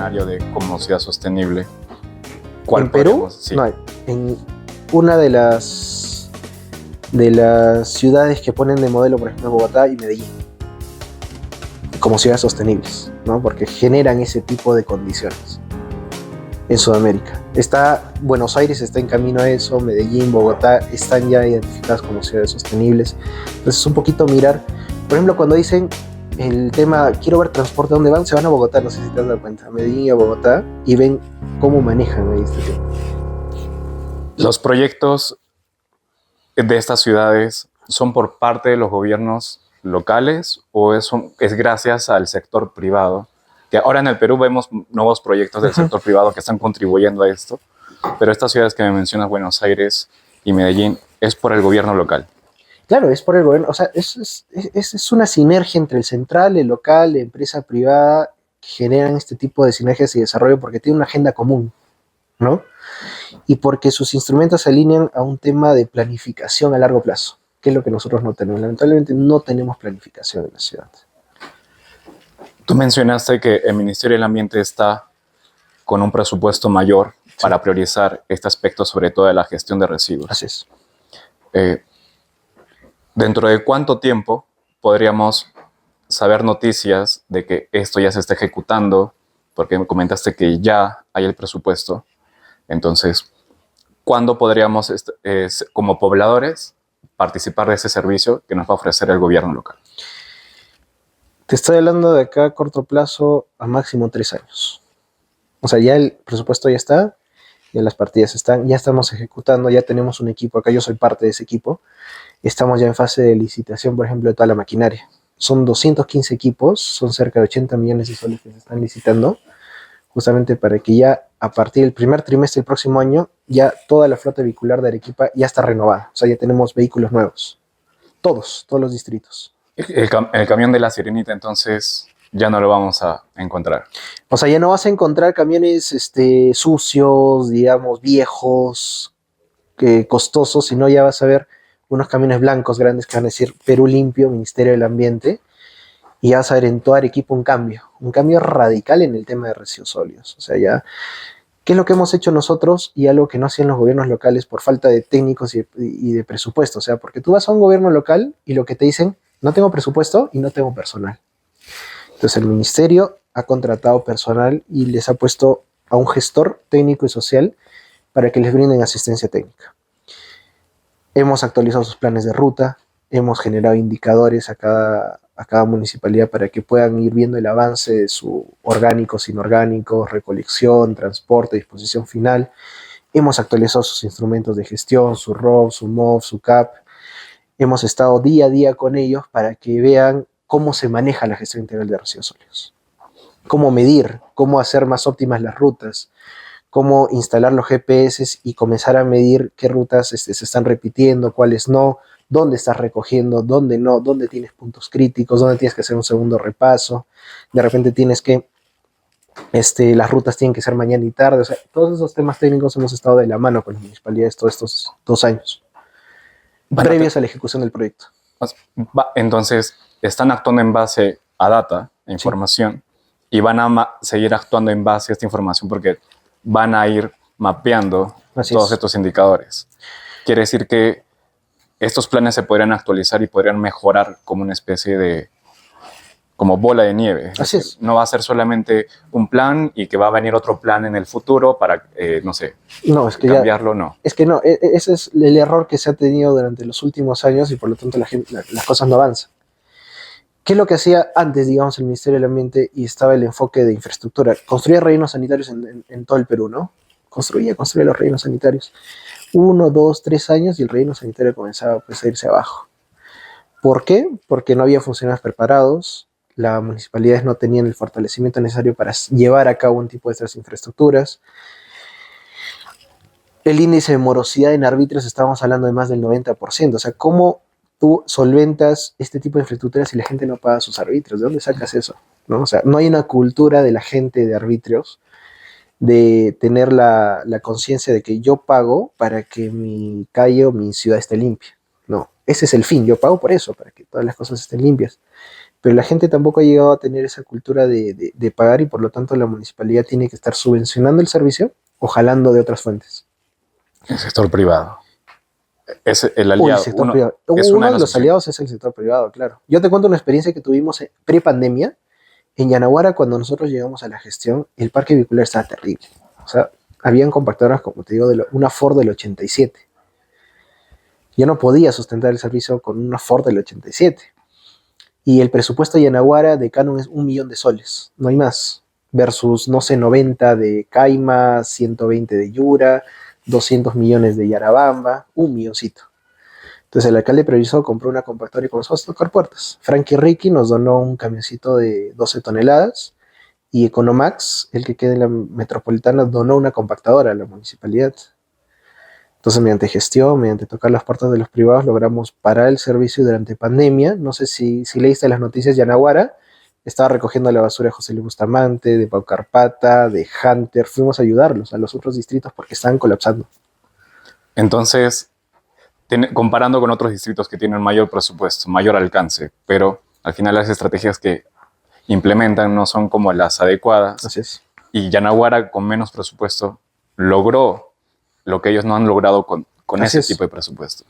escenario de como ciudad sostenible, ¿cuál ¿En Perú? podemos? Sí. No, en una de las ciudades que ponen de modelo, por ejemplo, Bogotá y Medellín, como ciudades sostenibles, ¿no? Porque generan ese tipo de condiciones en Sudamérica. Buenos Aires está en camino a eso, Medellín, Bogotá están ya identificadas como ciudades sostenibles. Entonces, un poquito mirar, por ejemplo, cuando dicen el tema, quiero ver transporte, ¿dónde van? Se van a Bogotá, no sé si te has dado cuenta, a Medellín y a Bogotá, y ven cómo manejan ahí este tema. ¿Los proyectos de estas ciudades son por parte de los gobiernos locales o es gracias al sector privado? Que ahora en el Perú vemos nuevos proyectos del sector privado que están contribuyendo a esto, pero estas ciudades que me mencionas, Buenos Aires y Medellín, es por el gobierno local. Claro, es por el gobierno, o sea, es una sinergia entre el central, el local, la empresa privada, que generan este tipo de sinergias y desarrollo porque tienen una agenda común, ¿no? Y porque sus instrumentos se alinean a un tema de planificación a largo plazo, que es lo que nosotros no tenemos. Lamentablemente no tenemos planificación en la ciudad. Tú mencionaste que el Ministerio del Ambiente está con un presupuesto mayor para priorizar este aspecto, sobre todo de la gestión de residuos. Así es. ¿Dentro de cuánto tiempo podríamos saber noticias de que esto ya se está ejecutando? Porque me comentaste que ya hay el presupuesto. Entonces, ¿cuándo podríamos, como pobladores, participar de ese servicio que nos va a ofrecer el gobierno local? Te estoy hablando de acá a corto plazo, a máximo 3 años. O sea, ya el presupuesto ya está, ya las partidas están, ya estamos ejecutando, ya tenemos un equipo acá, yo soy parte de ese equipo. Estamos ya en fase de licitación, por ejemplo, de toda la maquinaria. Son 215 equipos, son cerca de 80 millones de soles que se están licitando, justamente para que ya a partir del primer trimestre del próximo año, ya toda la flota vehicular de Arequipa ya está renovada. O sea, ya tenemos vehículos nuevos. Todos los distritos. El camión de la Sirenita, entonces, ya no lo vamos a encontrar. O sea, ya no vas a encontrar camiones sucios, digamos, viejos, costosos, sino ya vas a ver unos camiones blancos grandes que van a decir Perú Limpio, Ministerio del Ambiente, y ya vas a ver en todo Arequipa un cambio radical en el tema de residuos sólidos. O sea, ya, ¿qué es lo que hemos hecho nosotros y algo que no hacían los gobiernos locales por falta de técnicos y de presupuesto? O sea, porque tú vas a un gobierno local y lo que te dicen, no tengo presupuesto y no tengo personal. Entonces el ministerio ha contratado personal y les ha puesto a un gestor técnico y social para que les brinden asistencia técnica. Hemos actualizado sus planes de ruta, hemos generado indicadores a cada municipalidad para que puedan ir viendo el avance de su orgánicos, inorgánicos, recolección, transporte, disposición final. Hemos actualizado sus instrumentos de gestión, su ROV, su MOV, su CAP. Hemos estado día a día con ellos para que vean cómo se maneja la gestión integral de residuos sólidos. Cómo medir, cómo hacer más óptimas las rutas, cómo instalar los GPS y comenzar a medir qué rutas se están repitiendo, cuáles no, dónde estás recogiendo, dónde no, dónde tienes puntos críticos, dónde tienes que hacer un segundo repaso. De repente tienes que, las rutas tienen que ser mañana y tarde. O sea, todos esos temas técnicos hemos estado de la mano con las municipalidades todos estos 2 años, previos a la ejecución del proyecto. Entonces, están actuando en base a data, a información, y van a seguir actuando en base a esta información porque van a ir mapeando todos estos indicadores. Quiere decir que estos planes se podrían actualizar y podrían mejorar como una especie de como bola de nieve. Así es. No va a ser solamente un plan y que va a venir otro plan en el futuro para, no sé, cambiarlo, no. Es que no, ese es el error que se ha tenido durante los últimos años y por lo tanto las cosas no avanzan. ¿Qué es lo que hacía antes, digamos, el Ministerio del Ambiente y estaba el enfoque de infraestructura? Construía rellenos sanitarios en todo el Perú, ¿no? Construía los rellenos sanitarios. 1, 2, 3 años y el relleno sanitario comenzaba pues, a irse abajo. ¿Por qué? Porque no había funcionarios preparados, las municipalidades no tenían el fortalecimiento necesario para llevar a cabo un tipo de estas infraestructuras. El índice de morosidad en arbitrios, estábamos hablando de más del 90%. O sea, ¿cómo tú solventas este tipo de infraestructuras si la gente no paga sus arbitrios? ¿De dónde sacas eso? ¿No? O sea, no hay una cultura de la gente de arbitrios de tener la conciencia de que yo pago para que mi calle o mi ciudad esté limpia. No, ese es el fin, yo pago por eso, para que todas las cosas estén limpias. Pero la gente tampoco ha llegado a tener esa cultura de pagar y por lo tanto la municipalidad tiene que estar subvencionando el servicio o jalando de otras fuentes. El sector privado. Es el Uy, el aliado. sector privado. Es una Uno de de las los opciones. aliados es el sector privado, claro. Yo te cuento una experiencia que tuvimos pre-pandemia. En Yanaguara, cuando nosotros llegamos a la gestión, el parque vehicular estaba terrible. O sea, habían compactadoras, como te digo, una Ford del 87. Yo no podía sustentar el servicio con una Ford del 87. Y el presupuesto de Yanaguara de Canon es 1 millón de soles, no hay más. Versus, no sé, 90 de Caima, 120 de Yura, 200 millones de Yarabamba, 1 milloncito. Entonces el alcalde previsó, compró una compactadora y comenzó a tocar puertas. Frankie Ricky nos donó un camioncito de 12 toneladas y Economax, el que queda en la metropolitana, donó una compactadora a la municipalidad. Entonces, mediante gestión, mediante tocar las puertas de los privados, logramos parar el servicio durante pandemia. No sé si leíste las noticias, Yanaguara estaba recogiendo la basura de José Luis Bustamante, de Pau Carpata, de Hunter. Fuimos a ayudarlos a los otros distritos porque estaban colapsando. Entonces, comparando con otros distritos que tienen mayor presupuesto, mayor alcance, pero al final las estrategias que implementan no son como las adecuadas. Así es. Y Yanaguara, con menos presupuesto, logró lo que ellos no han logrado con ese tipo de presupuesto.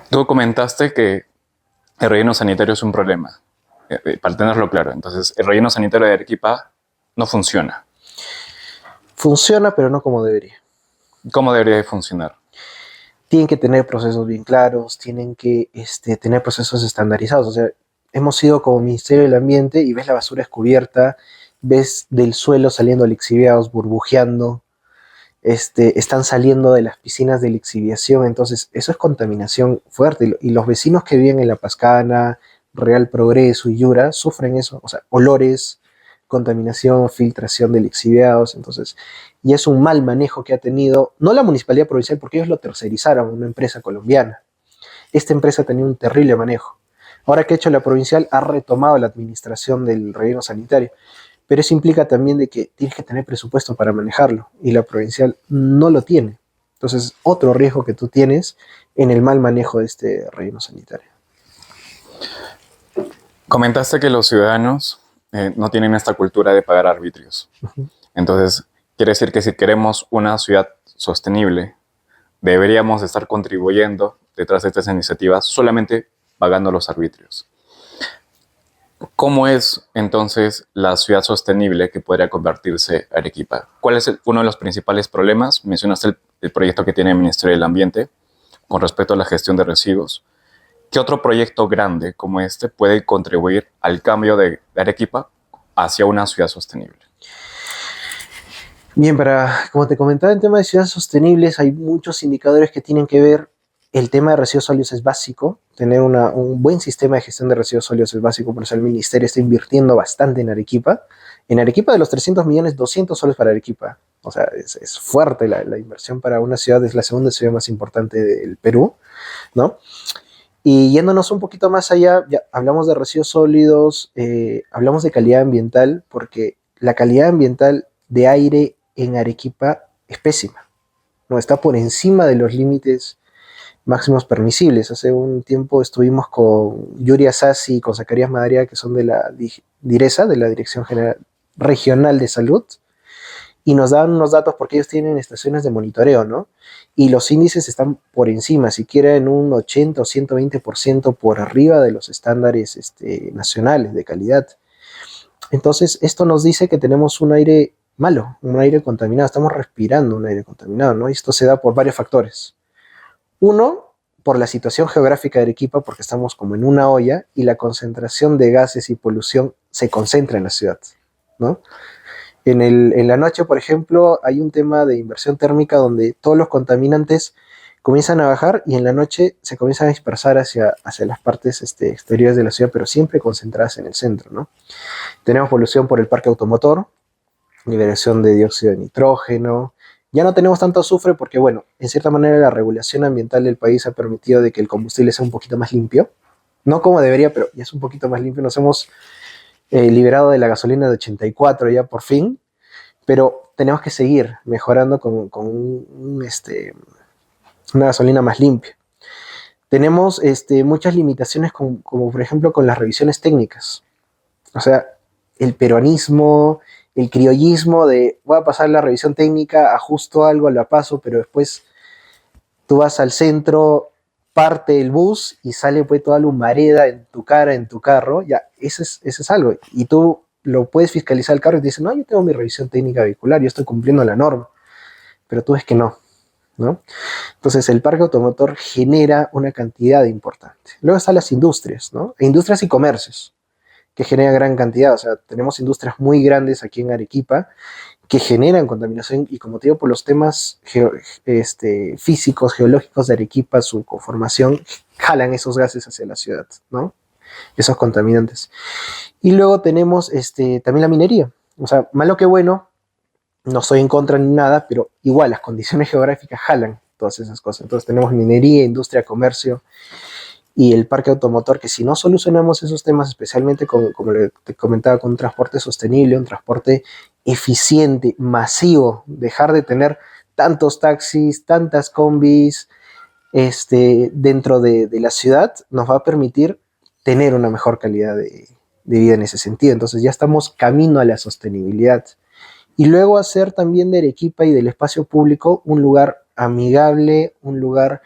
Tú comentaste que el relleno sanitario es un problema, para tenerlo claro. Entonces, el relleno sanitario de Arequipa no funciona. Funciona, pero no como debería. ¿Cómo debería de funcionar? Tienen que tener procesos bien claros, tienen que tener procesos estandarizados. O sea, hemos ido como Ministerio del Ambiente y ves la basura descubierta, ves del suelo saliendo lixiviados, burbujeando, están saliendo de las piscinas de lixiviación, entonces eso es contaminación fuerte. Y los vecinos que viven en La Pascana, Real Progreso y Yura sufren eso, o sea, olores, contaminación, filtración de lixiviados, entonces, y es un mal manejo que ha tenido, no la municipalidad provincial, porque ellos lo tercerizaron a una empresa colombiana. Esta empresa tenía un terrible manejo. Ahora que ha hecho la provincial, ha retomado la administración del relleno sanitario, pero eso implica también de que tienes que tener presupuesto para manejarlo y la provincial no lo tiene. Entonces, otro riesgo que tú tienes en el mal manejo de este relleno sanitario. Comentaste que los ciudadanos no tienen esta cultura de pagar arbitrios. Entonces, quiere decir que si queremos una ciudad sostenible, deberíamos estar contribuyendo detrás de estas iniciativas solamente pagando los arbitrios. ¿Cómo es entonces la ciudad sostenible que podría convertirse Arequipa? ¿Cuál es uno de los principales problemas? Mencionaste el proyecto que tiene el Ministerio del Ambiente con respecto a la gestión de residuos. ¿Qué otro proyecto grande como este puede contribuir al cambio de Arequipa hacia una ciudad sostenible? Bien, como te comentaba, en tema de ciudades sostenibles hay muchos indicadores que tienen que ver. El tema de residuos sólidos es básico, tener un buen sistema de gestión de residuos sólidos es básico, por eso el ministerio está invirtiendo bastante en Arequipa. En Arequipa, de los 300 millones, 200 soles para Arequipa. O sea, es fuerte la inversión para una ciudad, es la segunda ciudad más importante del Perú, ¿no? Y yéndonos un poquito más allá, ya hablamos de residuos sólidos, hablamos de calidad ambiental, porque la calidad ambiental de aire en Arequipa es pésima, ¿no? Está por encima de los límites máximos permisibles. Hace un tiempo estuvimos con Yuri Asasi y con Zacarías Madariaga, que son de la DIRESA, de la Dirección General Regional de Salud, y nos dan unos datos porque ellos tienen estaciones de monitoreo, ¿no? Y los índices están por encima, siquiera en un 80 o 120% por arriba de los estándares nacionales de calidad. Entonces, esto nos dice que tenemos un aire malo, un aire contaminado, estamos respirando un aire contaminado, ¿no? Y esto se da por varios factores. Uno, por la situación geográfica de Arequipa, porque estamos como en una olla y la concentración de gases y polución se concentra en la ciudad, ¿no? En la noche, por ejemplo, hay un tema de inversión térmica donde todos los contaminantes comienzan a bajar y en la noche se comienzan a dispersar hacia las partes exteriores de la ciudad, pero siempre concentradas en el centro, ¿no? Tenemos polución por el parque automotor, liberación de dióxido de nitrógeno. Ya no tenemos tanto azufre porque, bueno, en cierta manera la regulación ambiental del país ha permitido de que el combustible sea un poquito más limpio. No como debería, pero ya es un poquito más limpio. Nos hemos liberado de la gasolina de 84 ya por fin, pero tenemos que seguir mejorando con una gasolina más limpia. Tenemos muchas limitaciones como por ejemplo con las revisiones técnicas. O sea, el peruanismo, el criollismo de voy a pasar la revisión técnica, ajusto algo, la paso, pero después tú vas al centro, parte el bus y sale pues toda la humareda en tu cara, en tu carro, ya, eso es algo. Y tú lo puedes fiscalizar el carro y te dicen, no, yo tengo mi revisión técnica vehicular, yo estoy cumpliendo la norma, pero tú ves que no, ¿no? Entonces el parque automotor genera una cantidad importante. Luego están las industrias, ¿no? Industrias y comercios, que generan gran cantidad, o sea, tenemos industrias muy grandes aquí en Arequipa, que generan contaminación y como te digo, por los temas físicos, geológicos de Arequipa, su conformación, jalan esos gases hacia la ciudad, ¿no? Esos contaminantes. Y luego tenemos también la minería. O sea, malo que bueno, no estoy en contra ni nada, pero igual las condiciones geográficas jalan todas esas cosas. Entonces tenemos minería, industria, comercio y el parque automotor, que si no solucionamos esos temas, especialmente como te comentaba, con un transporte sostenible, un transporte eficiente, masivo, dejar de tener tantos taxis, tantas combis dentro de la ciudad, nos va a permitir tener una mejor calidad de vida en ese sentido. Entonces ya estamos camino a la sostenibilidad. Y luego hacer también de Arequipa y del espacio público un lugar amigable, un lugar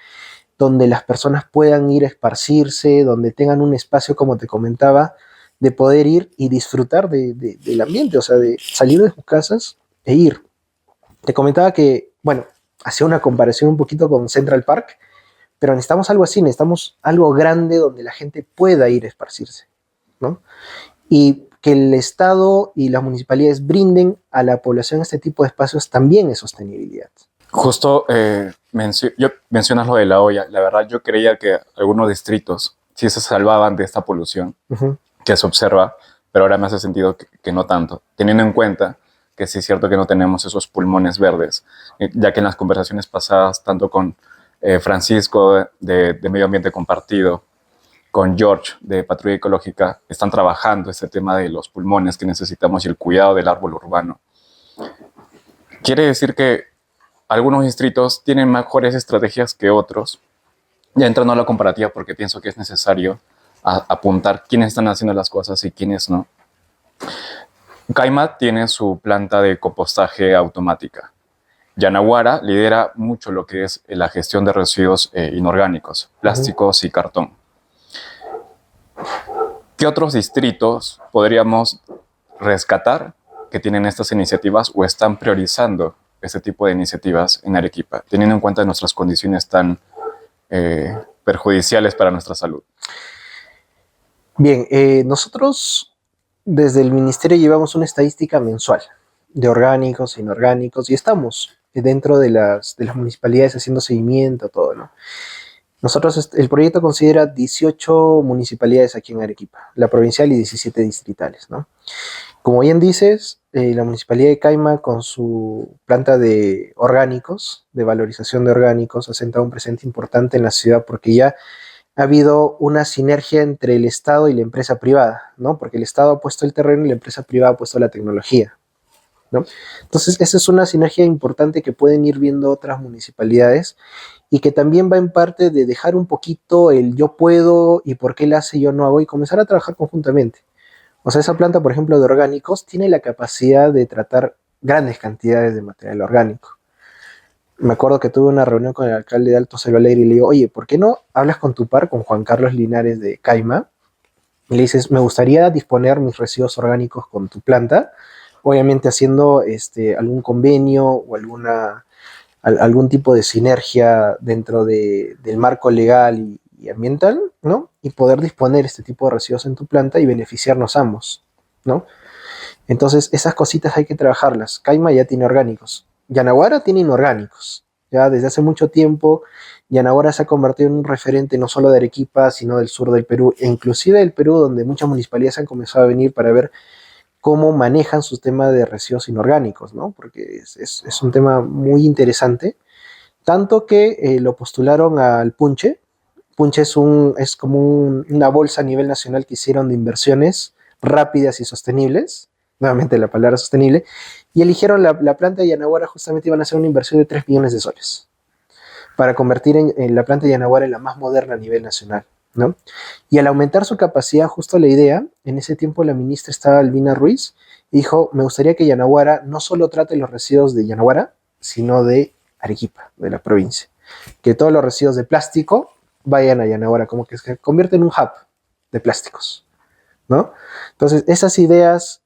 donde las personas puedan ir a esparcirse, donde tengan un espacio, como te comentaba, de poder ir y disfrutar del ambiente, o sea, de salir de sus casas e ir. Te comentaba que, bueno, hacía una comparación un poquito con Central Park, pero necesitamos algo así, necesitamos algo grande donde la gente pueda ir a esparcirse, ¿no? Y que el Estado y las municipalidades brinden a la población este tipo de espacios también es sostenibilidad. Justo mencionas lo de la olla. La verdad, yo creía que algunos distritos sí se salvaban de esta polución que se observa, pero ahora me hace sentido que no tanto, teniendo en cuenta que sí es cierto que no tenemos esos pulmones verdes, ya que en las conversaciones pasadas, tanto con Francisco de Medio Ambiente Compartido, con George de Patrulla Ecológica, están trabajando este tema de los pulmones que necesitamos y el cuidado del árbol urbano. Quiere decir que algunos distritos tienen mejores estrategias que otros. Ya entrando a la comparativa, porque pienso que es necesario apuntar quiénes están haciendo las cosas y quiénes no. Caima tiene su planta de compostaje automática. Yanaguara lidera mucho lo que es la gestión de residuos inorgánicos, plásticos y cartón. ¿Qué otros distritos podríamos rescatar que tienen estas iniciativas o están priorizando este tipo de iniciativas en Arequipa, teniendo en cuenta nuestras condiciones tan perjudiciales para nuestra salud? Bien, nosotros desde el ministerio llevamos una estadística mensual de orgánicos e inorgánicos y estamos dentro de las municipalidades haciendo seguimiento, todo, ¿no? Nosotros, el proyecto considera 18 municipalidades aquí en Arequipa, la provincial y 17 distritales, ¿no? Como bien dices, la Municipalidad de Caima con su planta de orgánicos, de valorización de orgánicos, ha sentado un presente importante en la ciudad porque ya ha habido una sinergia entre el Estado y la empresa privada, ¿no? Porque el Estado ha puesto el terreno y la empresa privada ha puesto la tecnología, ¿no? Entonces, esa es una sinergia importante que pueden ir viendo otras municipalidades y que también va en parte de dejar un poquito el yo puedo y por qué él hace yo no hago y comenzar a trabajar conjuntamente. O sea, esa planta, por ejemplo, de orgánicos, tiene la capacidad de tratar grandes cantidades de material orgánico. Me acuerdo que tuve una reunión con el alcalde de Alto Selva Alegre y le digo, oye, ¿por qué no hablas con tu par, con Juan Carlos Linares de Caima? Y le dices, me gustaría disponer mis residuos orgánicos con tu planta, obviamente haciendo algún convenio o algún tipo de sinergia dentro del marco legal y ambiental, ¿no? Y poder disponer este tipo de residuos en tu planta y beneficiarnos ambos, ¿no? Entonces, esas cositas hay que trabajarlas. Caima ya tiene orgánicos. Yanaguara tiene inorgánicos. Ya desde hace mucho tiempo, Yanaguara se ha convertido en un referente no solo de Arequipa, sino del sur del Perú, e inclusive del Perú, donde muchas municipalidades han comenzado a venir para ver cómo manejan sus temas de residuos inorgánicos, ¿no? Porque es un tema muy interesante. Tanto que lo postularon al Punche. Punche es como una bolsa a nivel nacional que hicieron de inversiones rápidas y sostenibles, nuevamente la palabra sostenible, y eligieron la planta de Yanaguara, justamente iban a hacer una inversión de 3 millones de soles. para convertir en la planta de Yanaguara en la más moderna a nivel nacional, ¿no? Y al aumentar su capacidad, justo la idea, en ese tiempo la ministra estaba Albina Ruiz, y dijo, me gustaría que Yanaguara no solo trate los residuos de Yanaguara, sino de Arequipa, de la provincia. Que todos los residuos de plástico vayan a Yanaguara, como que se convierte en un hub de plásticos, ¿no? Entonces, esas ideas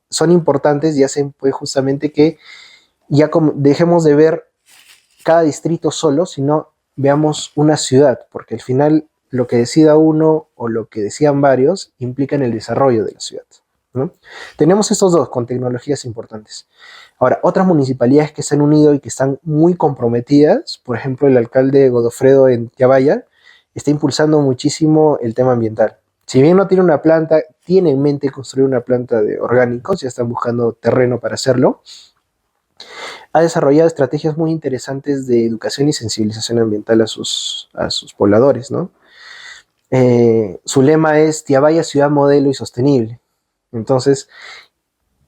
son importantes y hacen pues justamente que ya dejemos de ver cada distrito solo, sino veamos una ciudad, porque al final lo que decida uno o lo que decían varios implica en el desarrollo de la ciudad, ¿no? Tenemos estos dos con tecnologías importantes. Ahora, otras municipalidades que se han unido y que están muy comprometidas, por ejemplo, el alcalde Godofredo en Yavaya, está impulsando muchísimo el tema ambiental. Si bien no tiene una planta, tiene en mente construir una planta de orgánicos, ya están buscando terreno para hacerlo. Ha desarrollado estrategias muy interesantes de educación y sensibilización ambiental a sus pobladores, ¿no? Su lema es Tiabaya, ciudad modelo y sostenible. Entonces,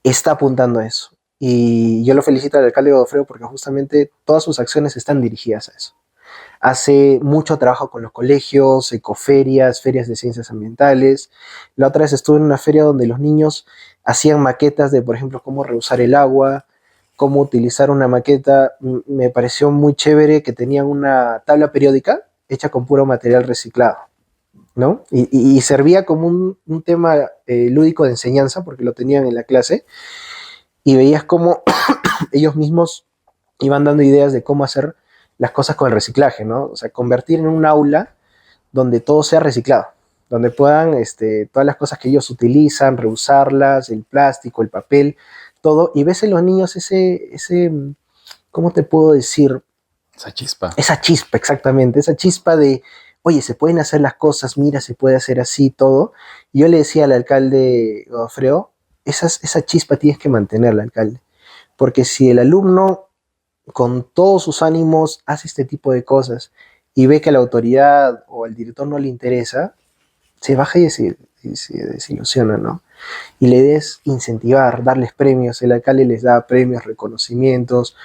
está apuntando a eso. Y yo lo felicito al alcalde Godofredo porque justamente todas sus acciones están dirigidas a eso. Hace mucho trabajo con los colegios, ecoferias, ferias de ciencias ambientales. La otra vez estuve en una feria donde los niños hacían maquetas de, por ejemplo, cómo reusar el agua, cómo utilizar una maqueta. Me pareció muy chévere que tenían una tabla periódica hecha con puro material reciclado, ¿no? Y servía como un tema lúdico de enseñanza porque lo tenían en la clase y veías cómo ellos mismos iban dando ideas de cómo hacer las cosas con el reciclaje, ¿no? O sea, convertir en un aula donde todo sea reciclado, donde puedan todas las cosas que ellos utilizan, reusarlas, el plástico, el papel, todo, y ves en los niños ¿cómo te puedo decir? Esa chispa. Esa chispa, exactamente, esa chispa de, oye, se pueden hacer las cosas, mira, se puede hacer así, todo. Y yo le decía al alcalde Godofredo, esa chispa tienes que mantenerla, alcalde, porque si el alumno con todos sus ánimos hace este tipo de cosas y ve que a la autoridad o al director no le interesa, se baja y se desilusiona, ¿no? Y la idea es incentivar, darles premios. El alcalde les da premios, reconocimientos,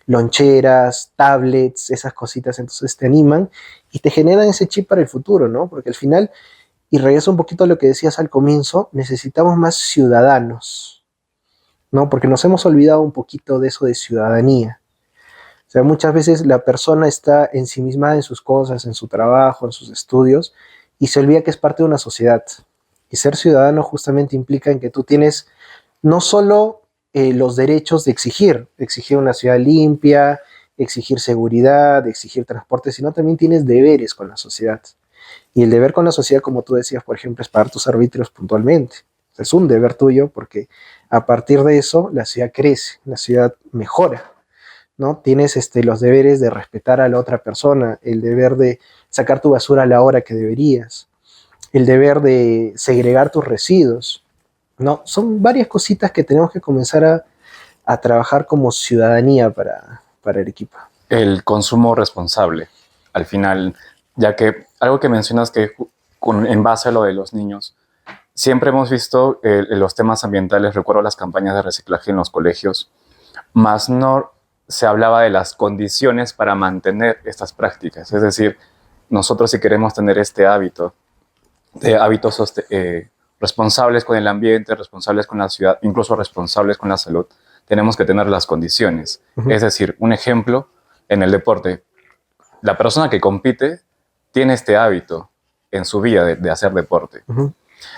loncheras, tablets, esas cositas, entonces te animan y te generan ese chip para el futuro, ¿no? Porque al final, y regreso un poquito a lo que decías al comienzo, necesitamos más ciudadanos, ¿no? Porque nos hemos olvidado un poquito de eso de ciudadanía. O sea, muchas veces la persona está ensimismada en sus cosas, en su trabajo, en sus estudios, y se olvida que es parte de una sociedad. Y ser ciudadano justamente implica en que tú tienes no solo los derechos de exigir una ciudad limpia, exigir seguridad, exigir transporte, sino también tienes deberes con la sociedad. Y el deber con la sociedad, como tú decías, por ejemplo, es pagar tus arbitrios puntualmente. Es un deber tuyo porque a partir de eso la ciudad crece, la ciudad mejora, ¿no? Tienes los deberes de respetar a la otra persona, el deber de sacar tu basura a la hora que deberías, el deber de segregar tus residuos, ¿no? Son varias cositas que tenemos que comenzar a trabajar como ciudadanía para Arequipa. El consumo responsable, al final, ya que algo que mencionas que en base a lo de los niños, siempre hemos visto los temas ambientales, recuerdo las campañas de reciclaje en los colegios, más no se hablaba de las condiciones para mantener estas prácticas. Es decir, nosotros si queremos tener este hábito, de hábitos responsables con el ambiente, responsables con la ciudad, incluso responsables con la salud, tenemos que tener las condiciones. Es decir, un ejemplo, en el deporte, la persona que compite tiene este hábito en su vida de hacer deporte.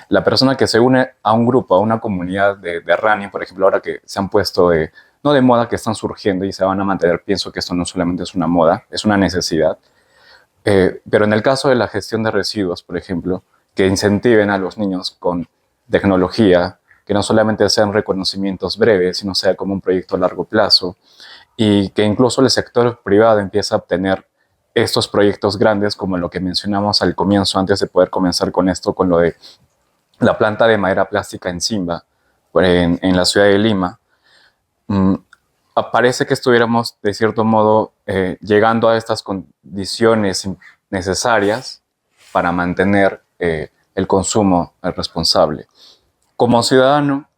La persona que se une a un grupo, a una comunidad de running, por ejemplo, ahora que se han puesto no de moda, que están surgiendo y se van a mantener, pienso que esto no solamente es una moda, es una necesidad. Pero en el caso de la gestión de residuos, por ejemplo, que incentiven a los niños con tecnología, que no solamente sean reconocimientos breves, sino sea como un proyecto a largo plazo, y que incluso el sector privado empiece a obtener estos proyectos grandes, como lo que mencionamos al comienzo, antes de poder comenzar con esto, con lo de la planta de madera plástica en Simba, en la ciudad de Lima. Parece que estuviéramos, de cierto modo, llegando a estas condiciones necesarias para mantener el consumo responsable. Como ciudadano,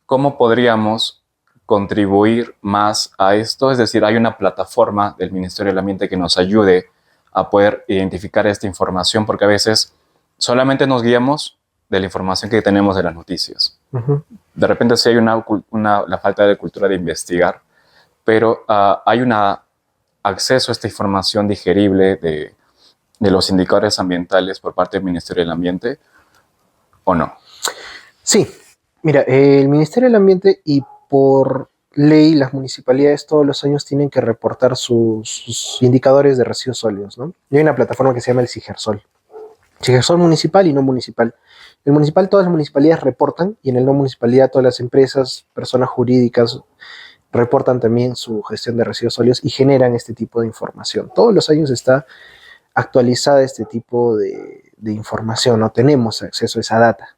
¿cómo podríamos contribuir más a esto? Es decir, ¿hay una plataforma del Ministerio del Ambiente que nos ayude a poder identificar esta información? Porque a veces solamente nos guiamos de la información que tenemos de las noticias. Ujú. De repente sí hay la falta de cultura de investigar, pero hay un acceso a esta información digerible de los indicadores ambientales por parte del Ministerio del Ambiente, ¿o no? Sí, mira, el Ministerio del Ambiente y por ley las municipalidades todos los años tienen que reportar sus indicadores de residuos sólidos, ¿no? Y hay una plataforma que se llama el CIGERSOL. CIGERSOL municipal y no municipal. El municipal, todas las municipalidades reportan y en el no municipalidad todas las empresas, personas jurídicas reportan también su gestión de residuos sólidos y generan este tipo de información. Todos los años está actualizada este tipo de información, no tenemos acceso a esa data.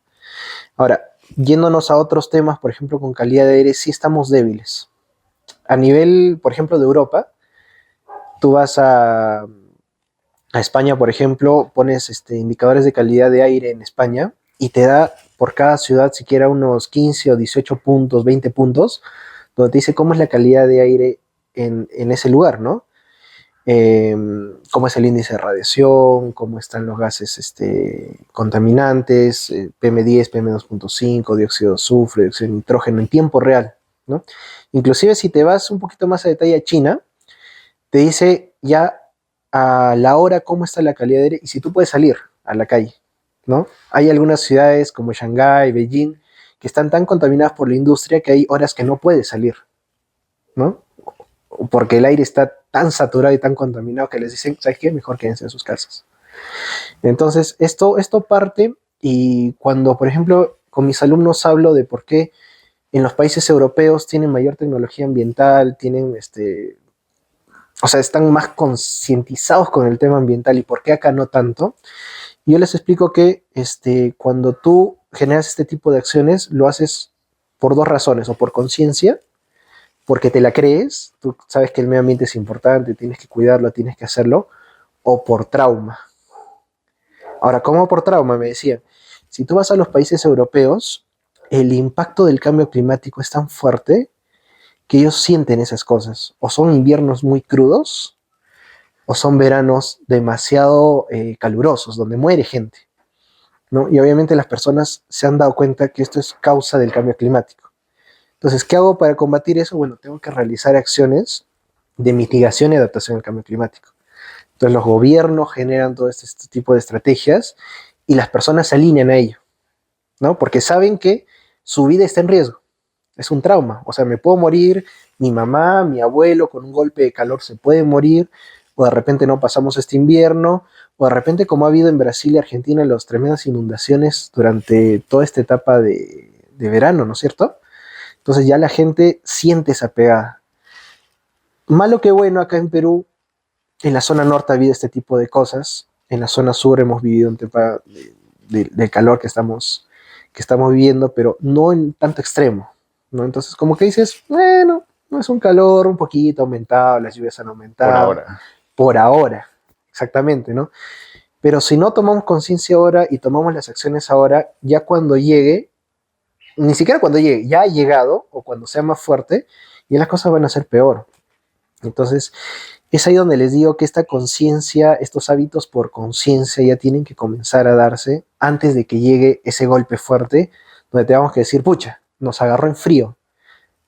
Ahora, yéndonos a otros temas, por ejemplo, con calidad de aire, sí estamos débiles. A nivel, por ejemplo, de Europa, tú vas a España, por ejemplo, pones indicadores de calidad de aire en España y te da por cada ciudad siquiera unos 15 o 18 puntos, 20 puntos, donde te dice cómo es la calidad de aire en ese lugar, ¿no? Cómo es el índice de radiación, cómo están los gases contaminantes, PM10, PM2.5, dióxido de azufre, dióxido de nitrógeno en tiempo real, ¿no? Inclusive si te vas un poquito más a detalle a China, te dice ya a la hora cómo está la calidad de aire y si tú puedes salir a la calle, ¿no? Hay algunas ciudades como Shanghái, Beijing, que están tan contaminadas por la industria que hay horas que no puedes salir, ¿no? Porque el aire está tan saturado y tan contaminado que les dicen, ¿sabes qué? Mejor quédense en sus casas. Entonces, esto parte y cuando, por ejemplo, con mis alumnos hablo de por qué en los países europeos tienen mayor tecnología ambiental, tienen, o sea, están más concientizados con el tema ambiental y por qué acá no tanto, yo les explico que cuando tú generas este tipo de acciones, lo haces por dos razones, o por conciencia, porque te la crees, tú sabes que el medio ambiente es importante, tienes que cuidarlo, tienes que hacerlo, o por trauma. Ahora, ¿cómo por trauma? Me decían, si tú vas a los países europeos, el impacto del cambio climático es tan fuerte que ellos sienten esas cosas. O son inviernos muy crudos, o son veranos demasiado calurosos, donde muere gente, ¿no? Y obviamente las personas se han dado cuenta que esto es causa del cambio climático. Entonces, ¿qué hago para combatir eso? Bueno, tengo que realizar acciones de mitigación y adaptación al cambio climático. Entonces, los gobiernos generan todo este tipo de estrategias y las personas se alinean a ello, ¿no? Porque saben que su vida está en riesgo. Es un trauma. O sea, me puedo morir, mi mamá, mi abuelo con un golpe de calor se puede morir, o de repente no pasamos este invierno, o de repente como ha habido en Brasil y Argentina las tremendas inundaciones durante toda esta etapa de verano, ¿no es cierto? Entonces ya la gente siente esa pegada. Malo que bueno, acá en Perú, en la zona norte ha habido este tipo de cosas. En la zona sur hemos vivido un tema de calor que estamos viviendo, pero no en tanto extremo, ¿no? Entonces, como que dices, bueno, no es un calor un poquito aumentado, las lluvias han aumentado. Por ahora, exactamente, ¿no? Pero si no tomamos conciencia ahora y tomamos las acciones ahora, ya cuando llegue, ni siquiera cuando llegue, ya ha llegado, o cuando sea más fuerte, y las cosas van a ser peor. Entonces, es ahí donde les digo que esta conciencia, estos hábitos por conciencia ya tienen que comenzar a darse antes de que llegue ese golpe fuerte, donde tengamos que decir, pucha, nos agarró en frío.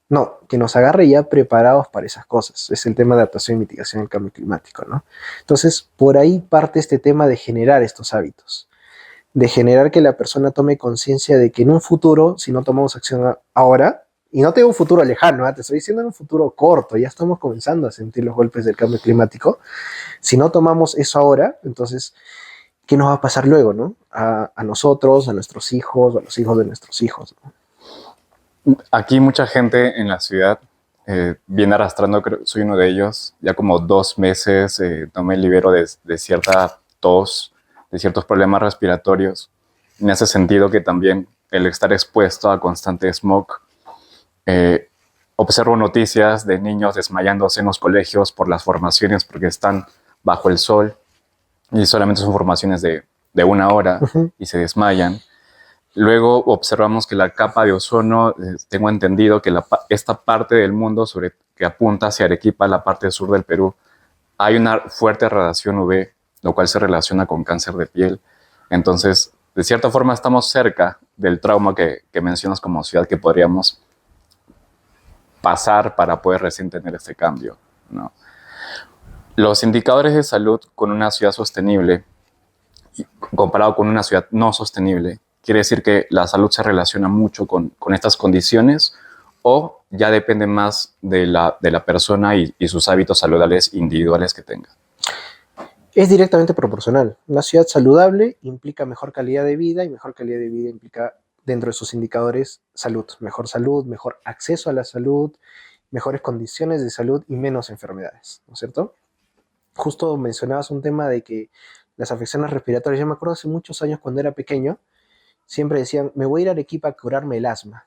No, que nos agarre ya preparados para esas cosas. Es el tema de adaptación y mitigación del cambio climático, ¿no? Entonces, por ahí parte este tema de generar estos hábitos, de generar que la persona tome conciencia de que en un futuro, si no tomamos acción ahora, y no tengo un futuro lejano, te estoy diciendo en un futuro corto, ya estamos comenzando a sentir los golpes del cambio climático, si no tomamos eso ahora, entonces, ¿qué nos va a pasar luego, no? A nosotros, a nuestros hijos, a los hijos de nuestros hijos, ¿no? Aquí mucha gente en la ciudad viene arrastrando, creo, soy uno de ellos, ya como 2 meses no me libero de cierta tos, de ciertos problemas respiratorios. Me hace sentido que también el estar expuesto a constante smog, observo noticias de niños desmayándose en los colegios por las formaciones porque están bajo el sol y solamente son formaciones de 1 hora y se desmayan. Luego observamos que la capa de ozono, tengo entendido que esta parte del mundo que apunta hacia Arequipa, la parte sur del Perú, hay una fuerte radiación UV, lo cual se relaciona con cáncer de piel. Entonces, de cierta forma, estamos cerca del trauma que mencionas como ciudad que podríamos pasar para poder recién tener este cambio, ¿no? Los indicadores de salud con una ciudad sostenible, comparado con una ciudad no sostenible, quiere decir que la salud se relaciona mucho con estas condiciones o ya depende más de la persona y sus hábitos saludables individuales que tenga. Es directamente proporcional. Una ciudad saludable implica mejor calidad de vida y mejor calidad de vida implica dentro de sus indicadores salud, mejor acceso a la salud, mejores condiciones de salud y menos enfermedades, ¿no es cierto? Justo mencionabas un tema de que las afecciones respiratorias, yo me acuerdo hace muchos años cuando era pequeño, siempre decían, me voy a ir a Arequipa a curarme el asma.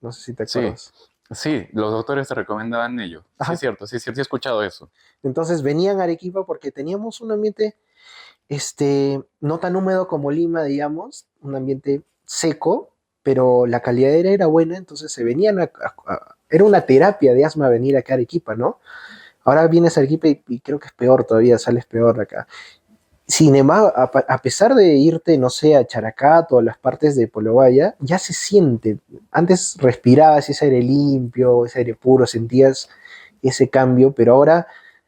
No sé si te acuerdas. Sí, los doctores te recomendaban ello. Ajá. Sí, es cierto, sí, he escuchado eso. Entonces venían a Arequipa porque teníamos un ambiente no tan húmedo como Lima, digamos, un ambiente seco, pero la calidad de aire era buena, entonces se venían era una terapia de asma venir acá a Arequipa, ¿no? Ahora vienes a Arequipa y creo que es peor todavía, sales peor acá. Sin embargo, a pesar de irte, no sé, a Characato o a las partes de Polobaya, ya se siente. Antes respirabas ese aire limpio, ese aire puro, sentías ese cambio, pero ahora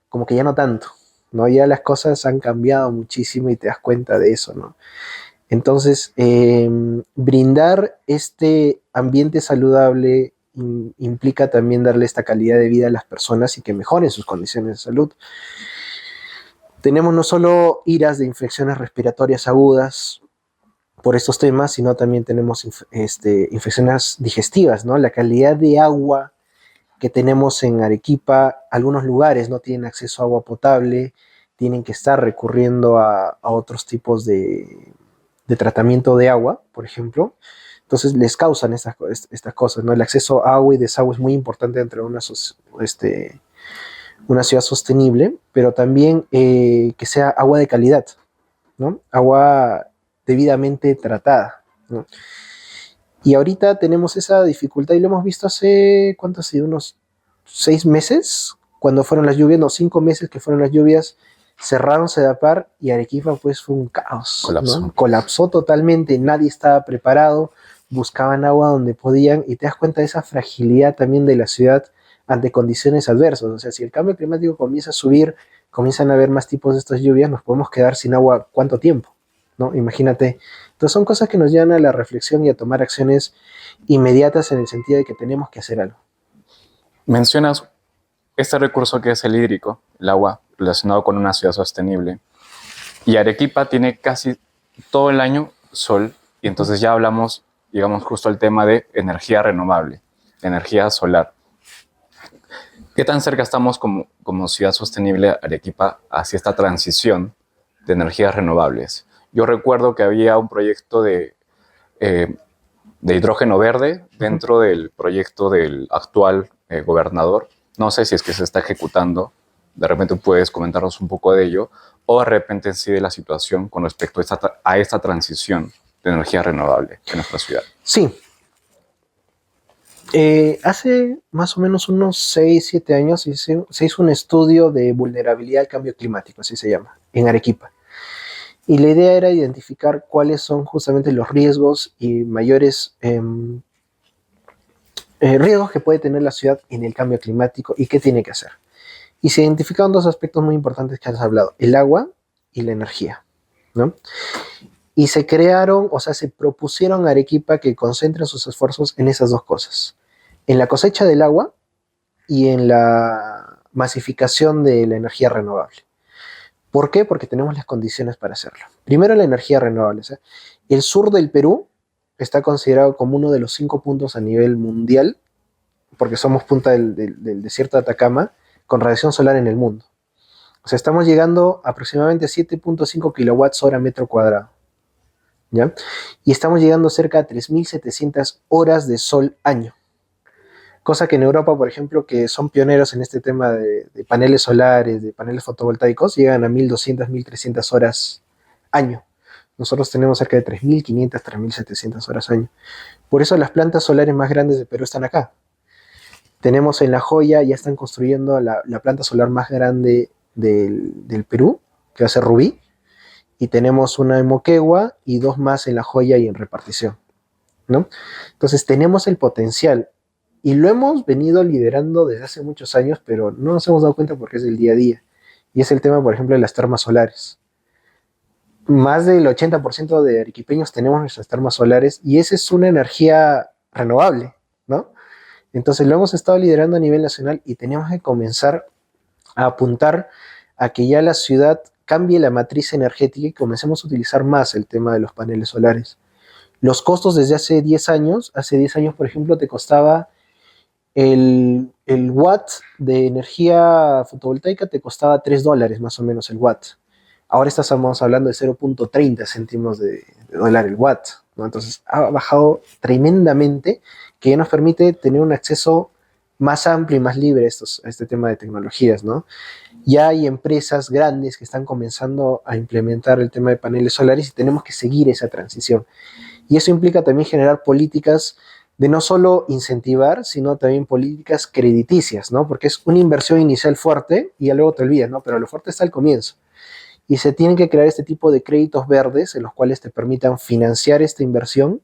como que ya no tanto, ¿no? Ya las cosas han cambiado muchísimo y te das cuenta de eso, ¿no? Entonces, brindar este ambiente saludable implica también darle esta calidad de vida a las personas y que mejoren sus condiciones de salud. Tenemos no solo iras de infecciones respiratorias agudas por estos temas, sino también tenemos infecciones digestivas, ¿no? La calidad de agua que tenemos en Arequipa, algunos lugares no tienen acceso a agua potable, tienen que estar recurriendo a otros tipos de tratamiento de agua, por ejemplo. Entonces les causan estas cosas, ¿no? El acceso a agua y desagüe es muy importante dentro de una ciudad sostenible, pero también que sea agua de calidad, ¿no? Agua debidamente tratada, ¿no? Y ahorita tenemos esa dificultad y lo hemos visto hace, ¿cuánto ha sido? Unos 6 meses, cuando fueron las lluvias, no, 5 meses que fueron las lluvias, cerraron Sedapar y Arequipa pues fue un caos. Colapsó. ¿No? Colapsó totalmente, nadie estaba preparado, buscaban agua donde podían y te das cuenta de esa fragilidad también de la ciudad ante condiciones adversas. O sea, si el cambio climático comienza a subir, comienzan a haber más tipos de estas lluvias, nos podemos quedar sin agua ¿cuánto tiempo? ¿No? Imagínate. Entonces son cosas que nos llevan a la reflexión y a tomar acciones inmediatas en el sentido de que tenemos que hacer algo. Mencionas este recurso que es el hídrico, el agua, relacionado con una ciudad sostenible. Y Arequipa tiene casi todo el año sol, y entonces ya hablamos, digamos, justo al tema de energía renovable, energía solar. ¿Qué tan cerca estamos como ciudad sostenible Arequipa hacia esta transición de energías renovables? Yo recuerdo que había un proyecto de hidrógeno verde dentro del proyecto del actual gobernador. No sé si es que se está ejecutando, de repente puedes comentarnos un poco de ello, o de repente sí de la situación con respecto a esta transición de energía renovable en nuestra ciudad. Sí. Hace más o menos unos 6, 7 años se hizo un estudio de vulnerabilidad al cambio climático, así se llama, en Arequipa. Y la idea era identificar cuáles son justamente los riesgos y mayores riesgos que puede tener la ciudad en el cambio climático y qué tiene que hacer. Y se identificaron dos aspectos muy importantes que has hablado, el agua y la energía, ¿no? Y se propusieron a Arequipa que concentren sus esfuerzos en esas dos cosas, en la cosecha del agua y en la masificación de la energía renovable. ¿Por qué? Porque tenemos las condiciones para hacerlo. Primero, la energía renovable. ¿Sí? El sur del Perú está considerado como uno de los 5 puntos a nivel mundial, porque somos punta del desierto de Atacama, con radiación solar en el mundo. O sea, estamos llegando aproximadamente a 7.5 kilowatts hora metro cuadrado. ¿Ya? Y estamos llegando cerca a 3.700 horas de sol año. Cosa que en Europa, por ejemplo, que son pioneros en este tema de paneles solares, de paneles fotovoltaicos, llegan a 1.200, 1.300 horas año. Nosotros tenemos cerca de 3.500, 3.700 horas año. Por eso las plantas solares más grandes de Perú están acá. Tenemos en La Joya, ya están construyendo la planta solar más grande del Perú, que va a ser Rubí, y tenemos una en Moquegua y 2 más en La Joya y en repartición, ¿no? Entonces tenemos el potencial y lo hemos venido liderando desde hace muchos años, pero no nos hemos dado cuenta porque es del día a día. Y es el tema, por ejemplo, de las termas solares. Más del 80% de arequipeños tenemos nuestras termas solares y esa es una energía renovable, ¿no? Entonces lo hemos estado liderando a nivel nacional y tenemos que comenzar a apuntar a que ya la ciudad cambie la matriz energética y comencemos a utilizar más el tema de los paneles solares. Los costos desde hace 10 años, por ejemplo, te costaba el watt de energía fotovoltaica, te costaba $3 más o menos el watt. Ahora estamos hablando de 0.30 céntimos de dólar el watt, ¿no? Entonces ha bajado tremendamente, que ya nos permite tener un acceso más amplio y más libre a este tema de tecnologías, ¿no? Ya hay empresas grandes que están comenzando a implementar el tema de paneles solares y tenemos que seguir esa transición. Y eso implica también generar políticas de no solo incentivar, sino también políticas crediticias, ¿no? Porque es una inversión inicial fuerte y ya luego te olvidas, ¿no? Pero lo fuerte está al comienzo. Y se tienen que crear este tipo de créditos verdes en los cuales te permitan financiar esta inversión.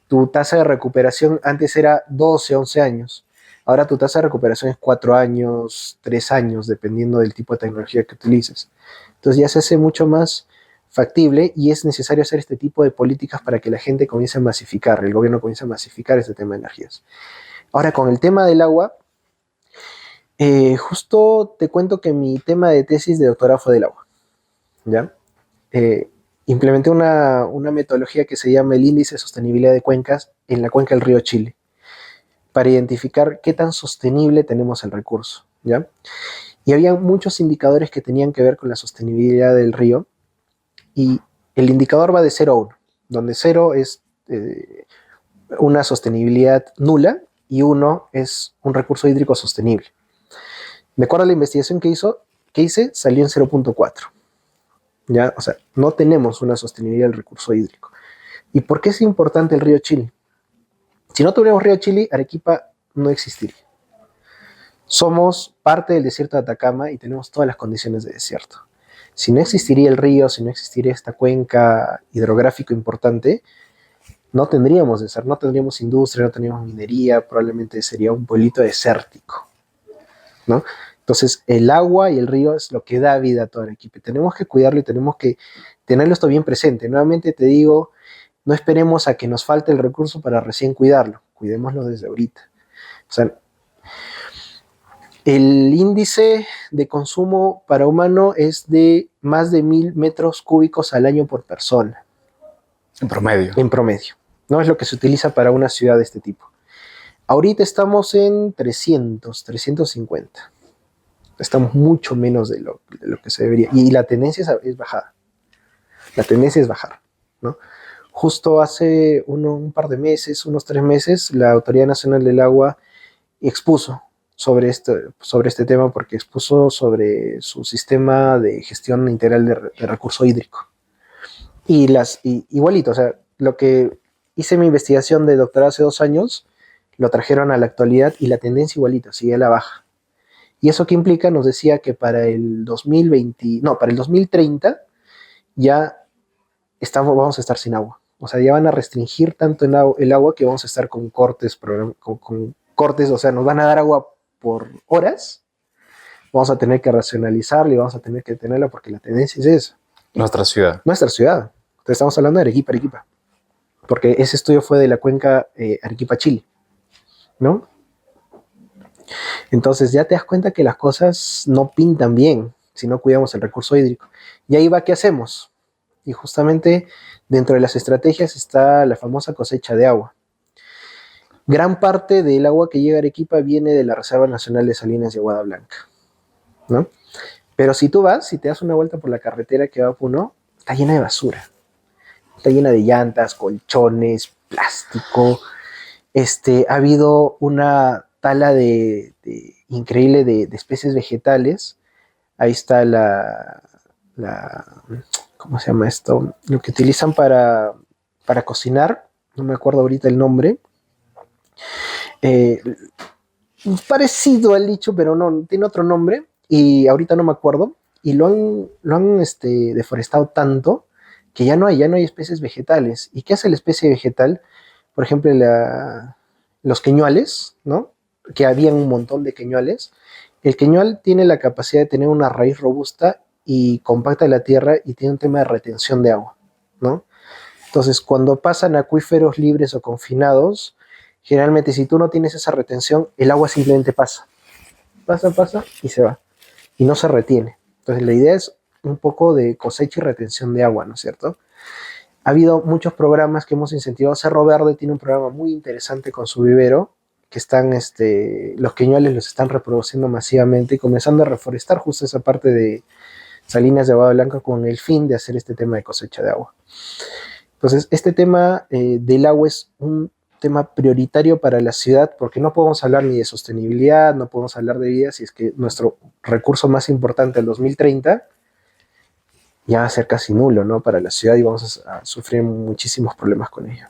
Tu tasa de recuperación antes era 12, 11 años. Ahora tu tasa de recuperación es 4 años, 3 años, dependiendo del tipo de tecnología que utilices. Entonces ya se hace mucho más factible y es necesario hacer este tipo de políticas para que la gente comience a masificar, el gobierno comience a masificar este tema de energías. Ahora, con el tema del agua, justo te cuento que mi tema de tesis de doctorado fue del agua, ¿ya? Implementé una metodología que se llama el índice de sostenibilidad de cuencas en la cuenca del río Chile, para identificar qué tan sostenible tenemos el recurso, ¿ya? Y había muchos indicadores que tenían que ver con la sostenibilidad del río, y el indicador va de 0 a 1, donde 0 es una sostenibilidad nula y 1 es un recurso hídrico sostenible. De acuerdo a la investigación que hice, salió en 0.4. ¿Ya? O sea, no tenemos una sostenibilidad del recurso hídrico. ¿Y por qué es importante el río Chili? Si no tuviéramos río Chili, Arequipa no existiría. Somos parte del desierto de Atacama y tenemos todas las condiciones de desierto. Si no existiría el río, si no existiría esta cuenca hidrográfica importante, no tendríamos desierto, no tendríamos industria, no tendríamos minería, probablemente sería un pueblito desértico, ¿no? Entonces, el agua y el río es lo que da vida a toda Arequipa. Tenemos que cuidarlo y tenemos que tenerlo esto bien presente. Nuevamente te digo, no esperemos a que nos falte el recurso para recién cuidarlo. Cuidémoslo desde ahorita. O sea, el índice de consumo para humano es de más de 1.000 metros cúbicos al año por persona. En promedio. En promedio. No es lo que se utiliza para una ciudad de este tipo. Ahorita estamos en 300, 350. Estamos mucho menos de lo que se debería. Y la tendencia es bajada. La tendencia es bajar, ¿no? Justo hace un par de meses, unos 3 meses, la Autoridad Nacional del Agua expuso sobre este tema, porque expuso sobre su sistema de gestión integral de recurso hídrico. Y igualito, o sea, lo que hice mi investigación de doctorado hace 2 años, lo trajeron a la actualidad y la tendencia igualita, sigue a la baja. ¿Y eso qué implica? Nos decía que para el 2030 ya vamos a estar sin agua. O sea, ya van a restringir tanto el agua que vamos a estar con cortes, o sea, nos van a dar agua por horas, vamos a tener que racionalizarla y vamos a tener que tenerla porque la tendencia es esa. Nuestra ciudad. Nuestra ciudad. Entonces estamos hablando de Arequipa. Porque ese estudio fue de la cuenca Arequipa-Chile, ¿no? Entonces ya te das cuenta que las cosas no pintan bien si no cuidamos el recurso hídrico. Y ahí va, ¿qué hacemos? Y justamente dentro de las estrategias está la famosa cosecha de agua. Gran parte del agua que llega a Arequipa viene de la Reserva Nacional de Salinas de Aguada Blanca, ¿no? Pero si te das una vuelta por la carretera que va a Puno, está llena de basura. Está llena de llantas, colchones, plástico. Ha habido una tala increíble de especies vegetales. Ahí está ¿cómo se llama esto? Lo que utilizan para cocinar, no me acuerdo ahorita el nombre. Eh, Parecido al dicho, pero no, tiene otro nombre y ahorita no me acuerdo. Y lo han deforestado tanto que ya no hay especies vegetales. ¿Y qué hace la especie vegetal? Por ejemplo, los queñuales, ¿no? Que habían un montón de queñuales. El queñual tiene la capacidad de tener una raíz robusta y compacta la tierra y tiene un tema de retención de agua, ¿no? Entonces, cuando pasan a acuíferos libres o confinados, generalmente si tú no tienes esa retención, el agua simplemente pasa y se va, y no se retiene. Entonces, la idea es un poco de cosecha y retención de agua, ¿no es cierto? Ha habido muchos programas que hemos incentivado. Cerro Verde tiene un programa muy interesante con su vivero, que los queñueles los están reproduciendo masivamente y comenzando a reforestar justo esa parte de Salinas de Agua Blanca con el fin de hacer este tema de cosecha de agua. Entonces, este tema del agua es un tema prioritario para la ciudad porque no podemos hablar ni de sostenibilidad, no podemos hablar de vida si es que nuestro recurso más importante el 2030 ya va a ser casi nulo, ¿no? Para la ciudad y vamos a sufrir muchísimos problemas con ello.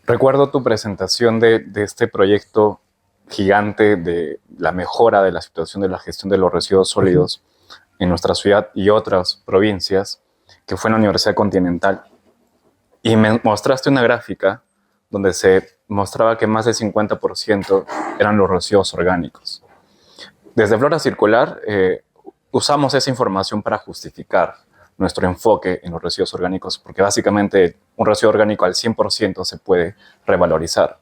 Recuerdo tu presentación de este proyecto gigante de la mejora de la situación de la gestión de los residuos sólidos en nuestra ciudad y otras provincias, que fue en la Universidad Continental. Y me mostraste una gráfica donde se mostraba que más del 50% eran los residuos orgánicos. Desde Flora Circular usamos esa información para justificar nuestro enfoque en los residuos orgánicos, porque básicamente un residuo orgánico al 100% se puede revalorizar.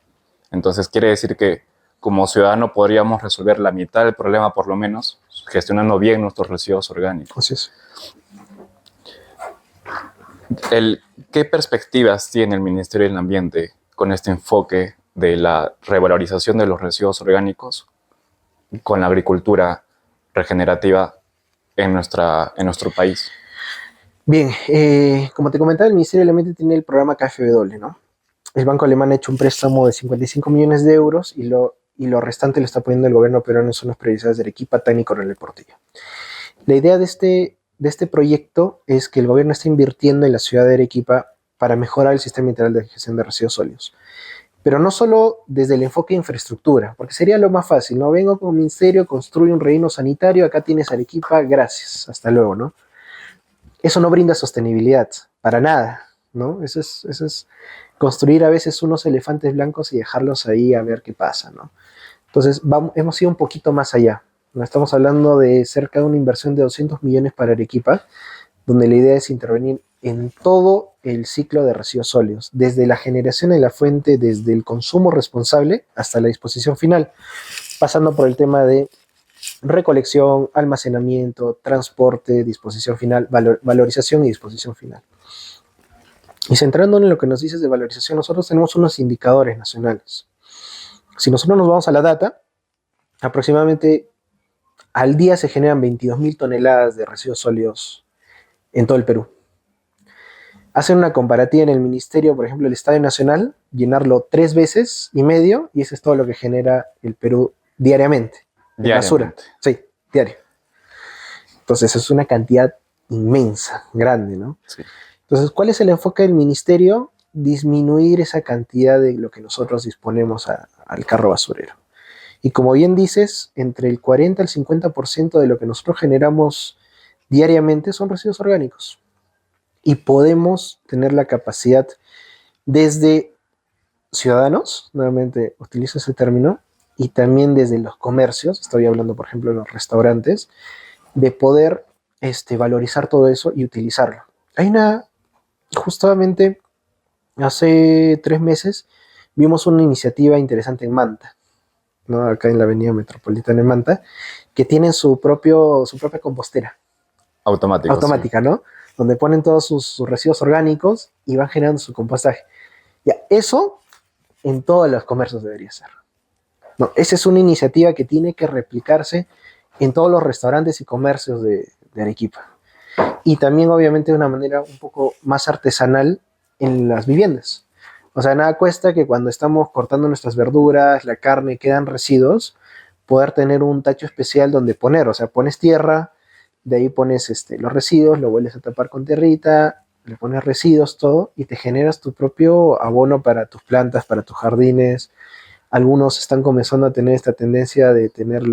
Entonces quiere decir que como ciudadano podríamos resolver la mitad del problema, por lo menos, gestionando bien nuestros residuos orgánicos. Así es. ¿Qué perspectivas tiene el Ministerio del Ambiente con este enfoque de la revalorización de los residuos orgánicos con la agricultura regenerativa en nuestro país? Bien, como te comentaba, el Ministerio del Ambiente tiene el programa KfW, ¿no? El Banco Alemán ha hecho un préstamo de 55 millones de euros y lo restante lo está poniendo el gobierno peruano en zonas priorizadas de Arequipa, Tacna y Coronel Portillo. La idea de este proyecto es que el gobierno está invirtiendo en la ciudad de Arequipa para mejorar el sistema integral de gestión de residuos sólidos. Pero no solo desde el enfoque de infraestructura, porque sería lo más fácil, ¿no? Vengo como ministerio, construyo un relleno sanitario, acá tienes Arequipa, gracias, hasta luego, ¿no? Eso no brinda sostenibilidad, para nada, ¿no? Eso es construir a veces unos elefantes blancos y dejarlos ahí a ver qué pasa, ¿no? Entonces, hemos ido un poquito más allá. ¿No? Estamos hablando de cerca de una inversión de 200 millones para Arequipa, donde la idea es intervenir en todo el ciclo de residuos sólidos, desde la generación de la fuente, desde el consumo responsable hasta la disposición final, pasando por el tema de recolección, almacenamiento, transporte, disposición final, valorización y disposición final. Y centrándonos en lo que nos dices de valorización, nosotros tenemos unos indicadores nacionales. Si nosotros nos vamos a la data, aproximadamente al día se generan 22.000 toneladas de residuos sólidos en todo el Perú. Hacen una comparativa en el ministerio, por ejemplo, el Estadio Nacional, llenarlo 3 veces y medio, y eso es todo lo que genera el Perú diariamente. De basura. Sí, diario. Entonces es una cantidad inmensa, grande, ¿no? Sí. Entonces, ¿cuál es el enfoque del ministerio? Disminuir esa cantidad de lo que nosotros disponemos al carro basurero. Y como bien dices, entre el 40 al 50% de lo que nosotros generamos diariamente son residuos orgánicos. Y podemos tener la capacidad desde ciudadanos, nuevamente utilizo ese término, y también desde los comercios, estoy hablando por ejemplo de los restaurantes, de poder valorizar todo eso y utilizarlo. Justamente hace 3 meses vimos una iniciativa interesante en Manta, ¿no? Acá en la avenida Metropolitana en Manta, que tienen su propia compostera. Automática, sí. ¿No? Donde ponen todos sus residuos orgánicos y van generando su compostaje. Ya, eso en todos los comercios debería ser. No, esa es una iniciativa que tiene que replicarse en todos los restaurantes y comercios de Arequipa. Y también, obviamente, de una manera un poco más artesanal en las viviendas. O sea, nada cuesta que cuando estamos cortando nuestras verduras, la carne, quedan residuos, poder tener un tacho especial donde poner. O sea, pones tierra, de ahí pones los residuos, lo vuelves a tapar con tierrita, le pones residuos, todo, y te generas tu propio abono para tus plantas, para tus jardines. Algunos están comenzando a tener esta tendencia de tener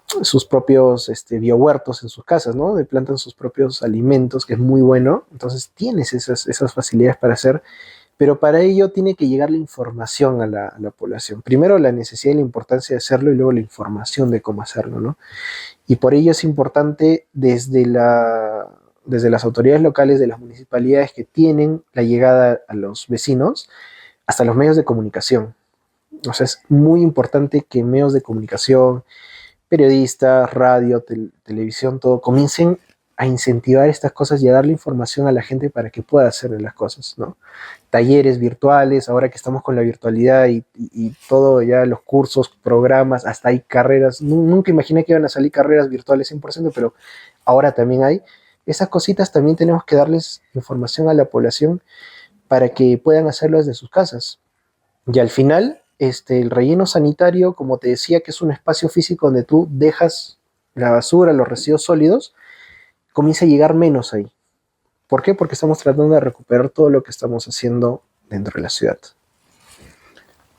sus propios biohuertos en sus casas, ¿no? De plantan sus propios alimentos, que es muy bueno. Entonces tienes esas facilidades para hacer, pero para ello tiene que llegar la información a la población. Primero la necesidad y la importancia de hacerlo y luego la información de cómo hacerlo, ¿no? Y por ello es importante desde las autoridades locales, de las municipalidades que tienen la llegada a los vecinos, hasta los medios de comunicación. O sea, es muy importante que medios de comunicación, periodistas, radio, televisión, todo, comiencen a incentivar estas cosas y a darle información a la gente para que pueda hacer las cosas, ¿no? Talleres virtuales, ahora que estamos con la virtualidad y todo, ya los cursos, programas, hasta hay carreras. Nunca imaginé que iban a salir carreras virtuales 100%, pero ahora también hay. Esas cositas también tenemos que darles información a la población para que puedan hacerlo desde sus casas. Y al final, el relleno sanitario, como te decía, que es un espacio físico donde tú dejas la basura, los residuos sólidos, comienza a llegar menos ahí. ¿Por qué? Porque estamos tratando de recuperar todo lo que estamos haciendo dentro de la ciudad.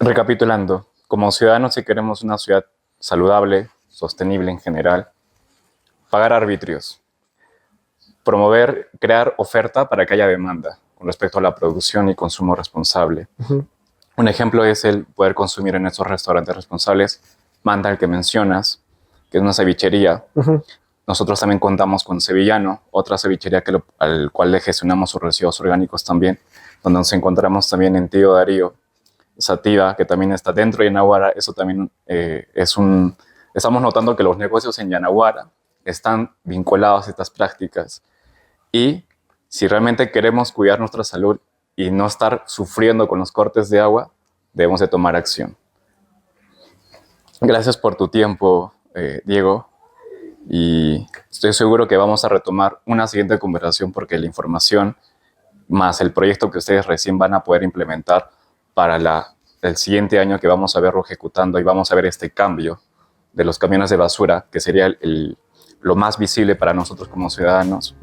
Recapitulando, como ciudadanos, si queremos una ciudad saludable, sostenible en general, pagar arbitrios, promover, crear oferta para que haya demanda con respecto a la producción y consumo responsable. Uh-huh. Un ejemplo es el poder consumir en estos restaurantes responsables. Manta, el que mencionas, que es una cevichería. Uh-huh. Nosotros también contamos con Sevillano, otra cevichería al cual le gestionamos sus residuos orgánicos también, donde nos encontramos también en Tío Darío, Sativa, que también está dentro de Yanaguara. Eso también estamos notando que los negocios en Yanaguara están vinculados a estas prácticas. Y si realmente queremos cuidar nuestra salud y no estar sufriendo con los cortes de agua, debemos de tomar acción. Gracias por tu tiempo, Diego, y estoy seguro que vamos a retomar una siguiente conversación porque la información más el proyecto que ustedes recién van a poder implementar para el siguiente año que vamos a verlo ejecutando y vamos a ver este cambio de los camiones de basura, que sería lo más visible para nosotros como ciudadanos.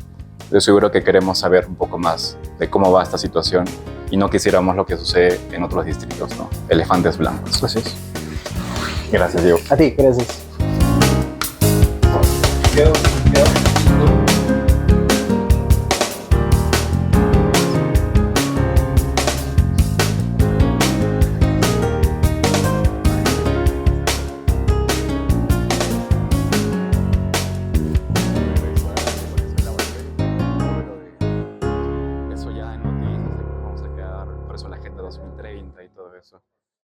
Estoy seguro que queremos saber un poco más de cómo va esta situación y no quisiéramos lo que sucede en otros distritos, ¿no? Elefantes blancos. Así es. Gracias, Diego. A ti, gracias. Diego.